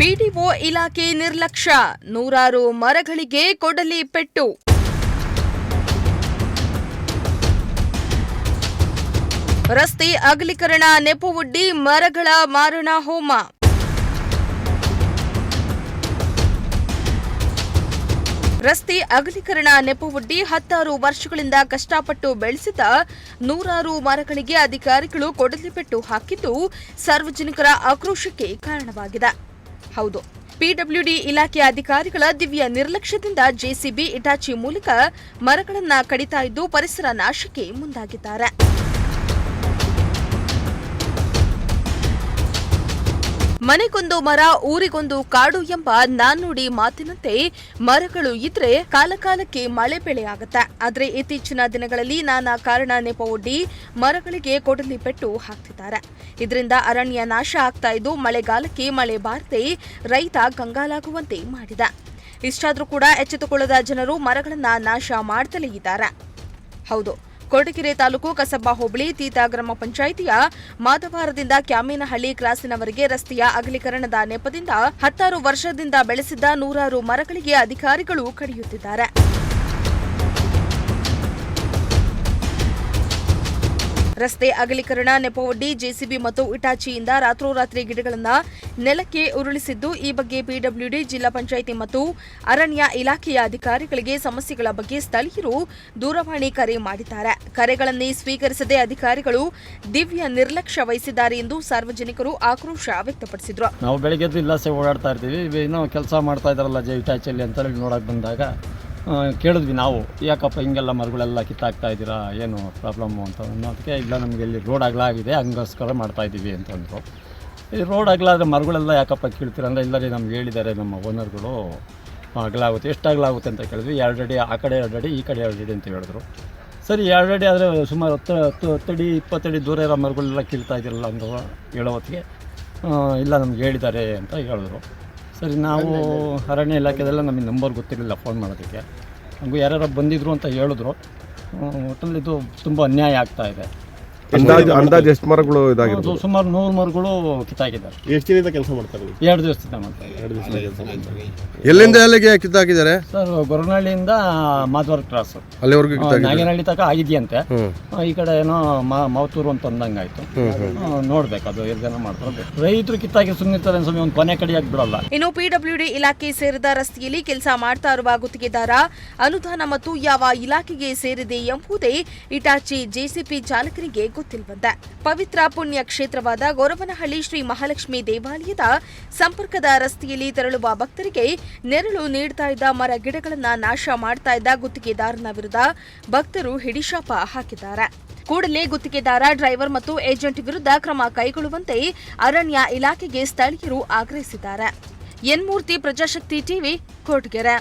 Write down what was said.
PDO ಇಲಾಖೆ ನಿರ್ಲಕ್ಷ್ಯ, ನೂರಾರು ಮರಗಳಿಗೆ ಕೊಡಲಿ ಪೆಟ್ಟು. ರಸ್ತೆ ಅಗಲೀಕರಣ ನೆಪವೊಡ್ಡಿ ಮರಗಳ ಮಾರಣ ಹೋಮ. ರಸ್ತೆ ಅಗಲೀಕರಣ ನೆಪವೊಡ್ಡಿ 10 ವರ್ಷಗಳಿಂದ ಕಷ್ಟಪಟ್ಟು ಬೆಳೆಸಿದ ನೂರಾರು ಮರಗಳಿಗೆ ಅಧಿಕಾರಿಗಳು ಕೊಡಲಿ ಪೆಟ್ಟು ಹಾಕಿದ್ದು ಸಾರ್ವಜನಿಕರ ಆಕ್ರೋಶಕ್ಕೆ ಕಾರಣವಾಗಿದೆ. ಹೌದು, ಪಿಡಬ್ಲ್ಯೂಡಿ ಇಲಾಖೆಯ ಅಧಿಕಾರಿಗಳ ದಿವ್ಯ ನಿರ್ಲಕ್ಷ್ಯದಿಂದ ಜೆಸಿಬಿ ಇಟಾಚಿ ಮೂಲಕ ಮರಗಳನ್ನು ಕಡಿತಾ ಇದ್ದು ಪರಿಸರ ನಾಶಕ್ಕೆ ಮುಂದಾಗಿದ್ದಾರೆ. ಮನೆಗೊಂದು ಮರ ಊರಿಗೊಂದು ಕಾಡು ಎಂಬ ನಾಣ್ಣುಡಿ ಮಾತಿನಂತೆ ಮರಗಳು ಇದ್ರೆ ಕಾಲಕಾಲಕ್ಕೆ ಮಳೆ ಬೆಳೆ ಆಗುತ್ತೆ. ಆದರೆ ಇತ್ತೀಚಿನ ದಿನಗಳಲ್ಲಿ ನಾನಾ ಕಾರಣ ನೆಪವೊಡ್ಡಿ ಮರಗಳಿಗೆ ಕೊಡಲಿ ಪೆಟ್ಟು ಹಾಕ್ತಿದ್ದಾರೆ. ಇದರಿಂದ ಅರಣ್ಯ ನಾಶ ಆಗ್ತಾ ಇದ್ದು ಮಳೆಗಾಲಕ್ಕೆ ಮಳೆ ಬಾರದೆ ರೈತ ಕಂಗಾಲಾಗುವಂತೆ ಮಾಡಿದೆ. ಇಷ್ಟಾದರೂ ಕೂಡ ಎಚ್ಚೆತ್ತುಕೊಳ್ಳದ ಜನರು ಮರಗಳನ್ನ ನಾಶ ಮಾಡ್ತಲೇ ಇದ್ದಾರೆ. ಹೌದು, ಕೊರಟಗೆರೆ ತಾಲೂಕು ಕಸಬಾ ಹೋಬಳಿ ತೀತ ಗ್ರಾಮ ಪಂಚಾಯಿತಿಯ ಮಾದವಾರದಿಂದ ಕ್ಯಾಮೇನಹಳ್ಳಿ ಕ್ರಾಸಿನವರೆಗೆ ರಸ್ತೆಯ ಅಗಲೀಕರಣದ ನೆಪದಿಂದ 10 ವರ್ಷದಿಂದ ಬೆಳೆಸಿದ್ದ ನೂರಾರು ಮರಗಳಿಗೆ ಅಧಿಕಾರಿಗಳು ಕಡಿಯುತ್ತಿದ್ದಾರೆ. ರಸ್ತೆ ಅಗಲೀಕರಣ ನೆಪವೊಡ್ಡಿ ಜೆಸಿಬಿ ಮತ್ತು ಇಟಾಚಿಯಿಂದ ರಾತ್ರೋರಾತ್ರಿ ಗಿಡಗಳನ್ನು ನೆಲಕ್ಕೆ ಉರುಳಿಸಿದ್ದು, ಈ ಬಗ್ಗೆ ಪಿಡಬ್ಲ್ಯೂಡಿ ಜಿಲ್ಲಾ ಪಂಚಾಯಿತಿ ಮತ್ತು ಅರಣ್ಯ ಇಲಾಖೆಯ ಅಧಿಕಾರಿಗಳಿಗೆ ಸಮಸ್ಯೆಗಳ ಬಗ್ಗೆ ಸ್ಥಳೀಯರು ದೂರವಾಣಿ ಕರೆ ಮಾಡಿದ್ದಾರೆ. ಕರೆಗಳನ್ನೇ ಸ್ವೀಕರಿಸದೆ ಅಧಿಕಾರಿಗಳು ದಿವ್ಯ ನಿರ್ಲಕ್ಷ್ಯ ವಹಿಸಿದ್ದಾರೆ ಎಂದು ಸಾರ್ವಜನಿಕರು ಆಕ್ರೋಶ ವ್ಯಕ್ತಪಡಿಸಿದರು. ನಾವು ಬೆಳಗ್ಗೆ ಇಲ್ಲಾಸೆ ಓಡಾಡ್ತಾ ಇರ್ತೀವಿ, ಏನೋ ಕೆಲಸ ಮಾಡ್ತಾ ಇದ್ದಾರಲ್ಲ ಇಟಾಚಿಯಲ್ಲಿ ಅಂತ ಹೇಳಿ ನೋಡಕ್ಕೆ ಬಂದಾಗ ಕೇಳಿದ್ವಿ ನಾವು, ಯಾಕಪ್ಪ ಹಿಂಗೆಲ್ಲ ಮರಗಳೆಲ್ಲ ಕಿತ್ತಾಕ್ತಾ ಇದ್ದೀರಾ, ಏನು ಪ್ರಾಬ್ಲಮ್ಮು ಅಂತ ಅನ್ನೋದಕ್ಕೆ, ಇಲ್ಲ ನಮಗೆ ಇಲ್ಲಿ ರೋಡ್ ಅಗಲ ಆಗಿದೆ ಹಂಗೋಸ್ಕರ ಮಾಡ್ತಾಯಿದ್ದೀವಿ ಅಂತಂದರು. ಈ ರೋಡ್ ಅಗಲ ಆದರೆ ಮರಗಳೆಲ್ಲ ಯಾಕಪ್ಪ ಕೀಳ್ತೀರ ಅಂದರೆ, ಇಲ್ಲ ರೀ ನಮ್ಗೆ ಹೇಳಿದ್ದಾರೆ ನಮ್ಮ ಓನರ್ಗಳು ಅಗಲ ಆಗುತ್ತೆ. ಎಷ್ಟು ಅಗಲ ಆಗುತ್ತೆ ಅಂತ ಕೇಳಿದ್ವಿ. 2 ಅಡಿ, ಆ ಕಡೆ 2 ಅಡಿ ಈ ಕಡೆ 2 ಅಡಿ ಅಂತ ಹೇಳಿದ್ರು. ಸರಿ 2 ಅಡಿ ಆದರೆ ಸುಮಾರು 10 ಅಡಿ 20 ಅಡಿ ದೂರ ಇರೋ ಮರಗಳೆಲ್ಲ ಕೀಳ್ತಾ ಇದ್ದಿರಲ್ಲ ಅಂತ ಹೇಳೋ ಹೊತ್ತಿಗೆ, ಇಲ್ಲ ನಮ್ಗೆ ಹೇಳಿದ್ದಾರೆ ಅಂತ ಹೇಳಿದ್ರು. ಸರಿ, ನಾವು ಅರಣ್ಯ ಇಲಾಖೆದೆಲ್ಲ ನಮಗೆ ನಂಬರ್ ಗೊತ್ತಿರಲಿಲ್ಲ ಫೋನ್ ಮಾಡೋದಕ್ಕೆ. ನಮಗೂ ಯಾರ್ಯಾರು ಬಂದಿದ್ರು ಅಂತ ಹೇಳಿದ್ರು. ಒಟ್ಟಲ್ಲಿ ಇದು ತುಂಬ ಅನ್ಯಾಯ ಆಗ್ತಾ ಇದೆ. ಅಂದಾಜು ಎಷ್ಟು ಮರಗಳು ಇದಾಗಿರೋದು? ಸುಮಾರು 100 ಮರಗಳು ಕಿತ್ತಾಕಿದ್ದಾರೆ. ಎಷ್ಟು ದಿನದಿಂದ ಕೆಲಸ ಮಾಡ್ತಾರೆ? 2 ದಿವಸದಿಂದ ಮಾಡ್ತಾರೆ. ಎಲ್ಲಿಂದ ಎಲ್ಲಿಗೆ ಕಿತ್ತಾಕಿದ್ದಾರೆ ಸರ್? ಗೊರವನಹಳ್ಳಿಯಿಂದ ಮಾಧವರ ಕ್ರಾಸ್ ಅಲ್ಲಿವರೆಗೂ ನಾಗೇನಹಳ್ಳಿ ತನಕ ಆಗಿದೆಯಂತೆ. ಈ ಕಡೆ ಏನೋ ಮಾವತೂರು ಅಂತ ಅಂದಂಗಾಯ್ತು. ನೋಡ್ಬೇಕು ಅದು ಎಷ್ಟು ಮಾಡ್ತಾರೆ. ರೈತರು ಕಿತ್ತಾಕಿ ಸುಮ್ಮನಿರ್ತಾರೆ ಸ್ವಾಮಿ, ಒಂದು ಕೊನೆ ಕಡಿಯಾಗಿ ಬಿಡಲ್ಲ. ಇನ್ನು ಪಿಡಬ್ಲ್ಯೂಡಿ ಇಲಾಖೆ ಸೇರಿದ ರಸ್ತೆಯಲ್ಲಿ ಕೆಲಸ ಮಾಡ್ತಾ ಇರುವ ಗುತ್ತಿಗೆದಾರ ಅನುದಾನ ಮತ್ತು ಯಾವ ಇಲಾಖೆಗೆ ಸೇರಿದೆ ಎಂಬುದೇ ಇಟಾಚಿ ಜೆಸಿಪಿ ಚಾಲಕರಿಗೆ ಗೊತ್ತಿಲ್ಲವಂತೆ. ಪವಿತ್ರ ಪುಣ್ಯ ಕ್ಷೇತ್ರವಾದ ಗೊರವನಹಳ್ಳಿ ಶ್ರೀ ಮಹಾಲಕ್ಷ್ಮಿ ದೇವಾಲಯದ ಸಂಪರ್ಕದ ರಸ್ತೆಯಲ್ಲಿ ತೆರಳುವ ಭಕ್ತರಿಗೆ ನೆರಳು ನೀಡ್ತಾ ಇದ್ದ ಮರ ಗಿಡಗಳನ್ನು ನಾಶ ಮಾಡ್ತಾ ಇದ್ದ ಗುತ್ತಿಗೆದಾರನ ವಿರುದ್ಧ ಭಕ್ತರು ಹಿಡಿಶಾಪ ಹಾಕಿದ್ದಾರೆ. ಕೂಡಲೇ ಗುತ್ತಿಗೆದಾರ, ಡ್ರೈವರ್ ಮತ್ತು ಏಜೆಂಟ್ ವಿರುದ್ಧ ಕ್ರಮ ಕೈಗೊಳ್ಳುವಂತೆ ಅರಣ್ಯ ಇಲಾಖೆಗೆ ಸ್ಥಳೀಯರು ಆಗ್ರಹಿಸಿದ್ದಾರೆ. ಎನ್ ಮೂರ್ತಿ, ಪ್ರಜಾಶಕ್ತಿ ಟಿವಿ, ಕೊರಟಗೆರೆ.